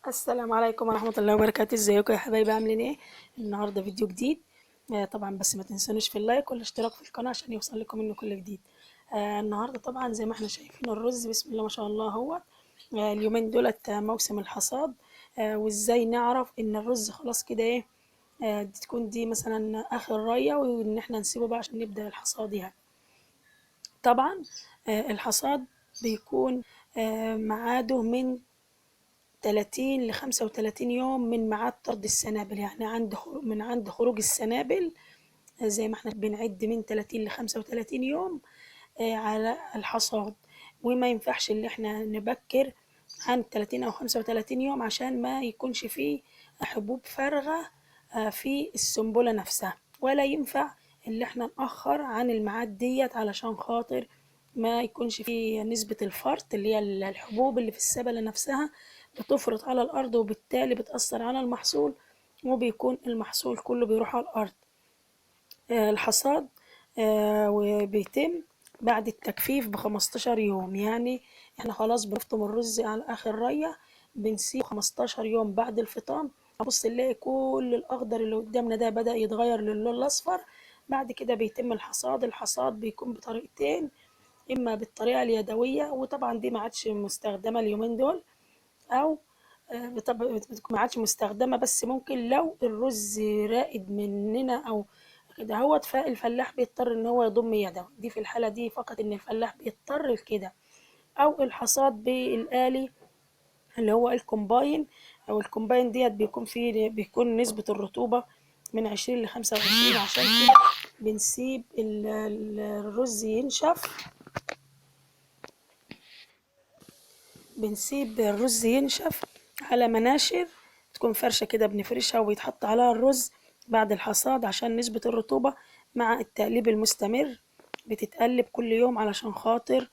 السلام عليكم ورحمة الله وبركاته. ازيكم يا حبايبي؟ عاملين ايه؟ النهارده فيديو جديد. طبعا بس ما تنسونوش في اللايك والاشتراك في القناة عشان يوصل لكم منه كل جديد. النهارده طبعا زي ما احنا شايفين الرز، بسم الله ما شاء الله. هو اليومين دولت موسم الحصاد. وازاي نعرف ان الرز خلاص كده ايه؟ دي تكون دي مثلا اخر رية، وان احنا نسيبه بقى عشان نبدأ الحصاد يعني. طبعا الحصاد بيكون ميعاده من 30 ل35 يوم من ميعاد طرد السنابل، يعني من عند خروج السنابل. زي ما احنا بنعد من 30 ل35 يوم على الحصاد. وما ينفعش اللي احنا نبكر عن 30 أو 35 يوم عشان ما يكونش فيه حبوب فارغة في السنبلة نفسها، ولا ينفع اللي احنا نأخر عن الميعاد ديت علشان خاطر ما يكونش فيه نسبة الفرط اللي هي الحبوب اللي في السبلة نفسها بتفرط على الأرض، وبالتالي بتأثر على المحصول، وبيكون المحصول كله بيروح على الأرض. الحصاد وبيتم بعد التجفيف ب15 يوم. يعني احنا خلاص بنفطم الرز على آخر رية، بنسيب 15 يوم بعد الفطام. أبص نلاقي كل الأخضر اللي قدامنا ده بدأ يتغير للون الأصفر. بعد كده بيتم الحصاد. الحصاد بيكون بطريقتين: إما بالطريقة اليدوية، وطبعا دي ما عادش مستخدمة اليومين دول، أو بتكون ما عادش مستخدمة، بس ممكن لو الرز رائد مننا أو كده هوت، فالفلاح بيضطر إن هو يضم يده. دي في الحالة دي فقط إن الفلاح بيضطر لكده. أو الحصاد بالآلي اللي هو الكومباين. أو الكومباين ديت بيكون نسبة الرطوبة من 20 ل25، عشان كده بنسيب الرز ينشف. على مناشر تكون فرشة كده بنفرشها، وبيتحط عليها الرز بعد الحصاد عشان نسبة الرطوبة. مع التقليب المستمر بتتقلب كل يوم علشان خاطر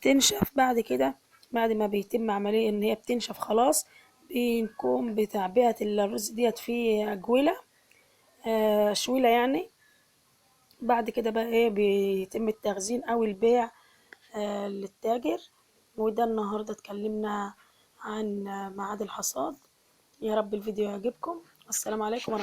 تنشف. بعد كده بعد ما بيتم عملية ان هي بتنشف خلاص، بنقوم بتعبئة الرز ديت في أجولة، شويلة يعني. بعد كده بقى ايه بيتم التخزين او البيع للتاجر. وده النهاردة اتكلمنا عن ميعاد الحصاد. يا رب الفيديو يعجبكم. السلام عليكم.